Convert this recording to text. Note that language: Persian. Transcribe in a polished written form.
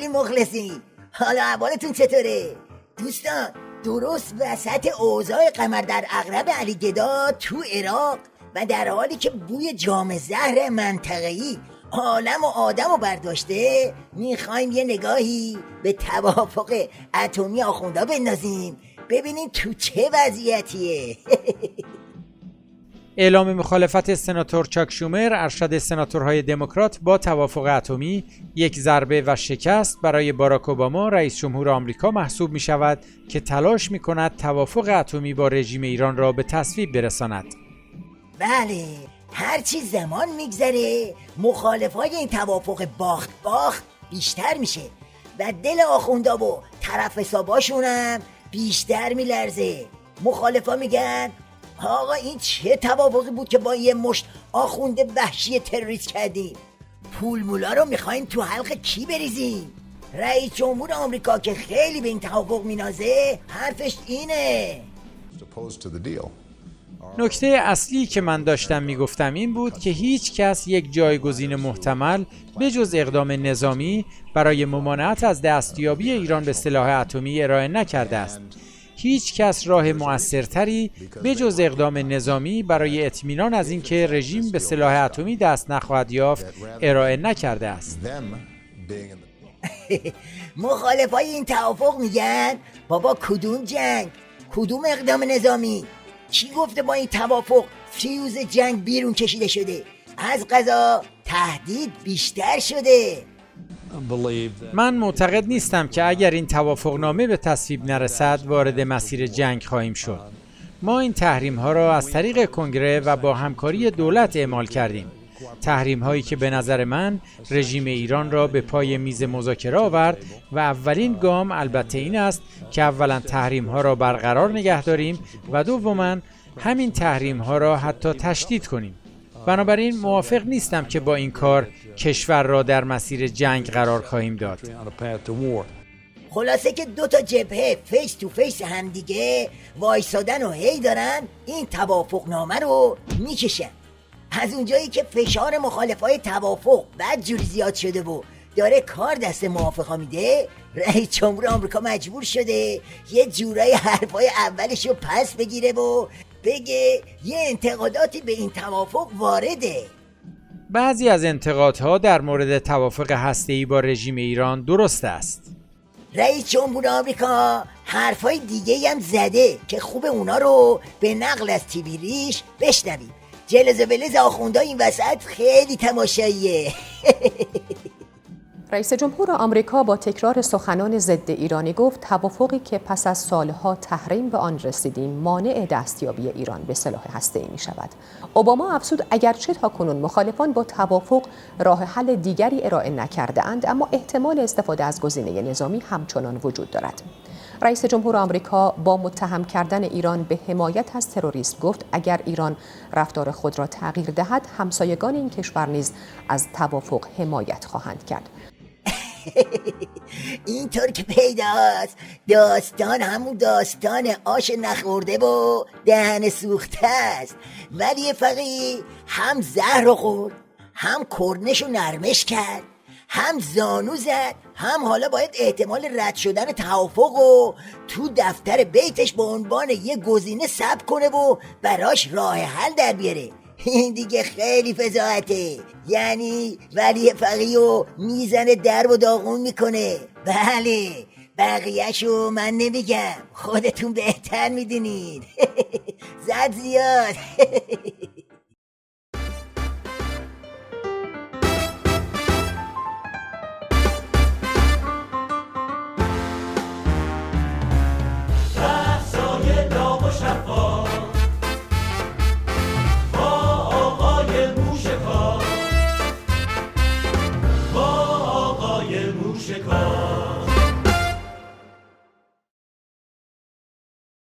خیلی مخلصیم. حالا احوالتون چطوره؟ دوستان درست وسط اوضاع قمر در عقرب علی گدا تو عراق و در حالی که بوی جام زهر منطقه‌ای عالم و آدمو برداشته، میخوایم یه نگاهی به توافق اتمی آخوندا بندازیم ببینیم تو چه وضعیتیه. اعلام مخالفت سناتور چاک شومر ارشد سناتورهای دموکرات با توافق اتمی یک ضربه و شکست برای باراک اوباما رئیس جمهور آمریکا محسوب می شود که تلاش می کند توافق اتمی با رژیم ایران را به تصویب برساند. بله، هرچی زمان میگذره مخالفای این توافق باخت بیشتر میشه و دل آخوندا و طرف حساباشونم بیشتر میلرزه. مخالفا میگن آقا این چه توافقی بود که با یه مشت آخونده وحشی تروریست کردیم؟ پول مولا رو میخوایم تو حلق کی بریزیم؟ رئیس جمهور آمریکا که خیلی به این توافق مینازه حرفش اینه. نکته اصلی که من داشتم میگفتم این بود که هیچ کس یک جایگزین محتمل به جز اقدام نظامی برای ممانعت از دستیابی ایران به سلاح اتمی ارائه نکرده است. هیچ کس راه مؤثرتری به جز اقدام نظامی برای اطمینان از اینکه رژیم به سلاح اتمی دست نخواهد یافت ارائه نکرده است. مخالفای این توافق میگن بابا کدوم جنگ؟ کدوم اقدام نظامی؟ کی گفته با این توافق فیوز جنگ بیرون کشیده شده؟ از قضا تهدید بیشتر شده. من معتقد نیستم که اگر این توافقنامه به تصویب نرسد وارد مسیر جنگ خواهیم شد. ما این تحریم ها را از طریق کنگره و با همکاری دولت اعمال کردیم. تحریم هایی که به نظر من رژیم ایران را به پای میز مذاکره آورد و اولین گام البته این است که اولا تحریم ها را برقرار نگه داریم و دوما همین تحریم ها را حتی تشدید کنیم. بنابراین موافق نیستم که با این کار کشور را در مسیر جنگ قرار خواهیم داد. خلاصه که دو تا جبهه فیس تو فیس همدیگه وایسادن و هی دارن این توافق نامه رو میکشن. از اونجایی که فشار مخالفای توافق بدجوری زیاد شده و داره کار دست موافقا میده، رئیس جمهور آمریکا مجبور شده یه جورای حرفای اولش رو پس بگیره و بگه یه انتقاداتی به این توافق وارده. بعضی از انتقادها در مورد توافق هسته‌ای با رژیم ایران درست است. رئیس جمهور آمریکا حرفای دیگه هم زده که خوب اونا رو به نقل از تیوی ریش بشنویم. جلز ولز آخوندا این وسط خیلی تماشاییه. رئیس جمهور آمریکا با تکرار سخنان ضد ایرانی گفت توافقی که پس از سالها تحریم به آن رسیدیم مانع دستیابی ایران به سلاح هسته‌ای می شود. اوباما افزود اگرچه تاکنون مخالفان با توافق راه حل دیگری ارائه نکرده اند، اما احتمال استفاده از گزینه نظامی همچنان وجود دارد. رئیس جمهور آمریکا با متهم کردن ایران به حمایت از تروریسم گفت اگر ایران رفتار خود را تغییر دهد همسایگان این کشور نیز از توافق حمایت خواهند کرد. اینطور که پیداست داستان همون داستان آش نخورده و دهن سوخته است، ولی فقیه هم زهر رو خورد، هم کرنش رو نرمش کرد، هم زانو زد، هم حالا باید احتمال رد شدن توافق و تو دفتر بیتش به عنوان یه گزینه ثبت کنه و براش راه حل در بیاره. این دیگه خیلی فضاحته. یعنی ولی فقیه‌و میزنه در و داغون میکنه. بله بقیه‌شو من نمیگم، خودتون بهتر میدونید. زد زیاد.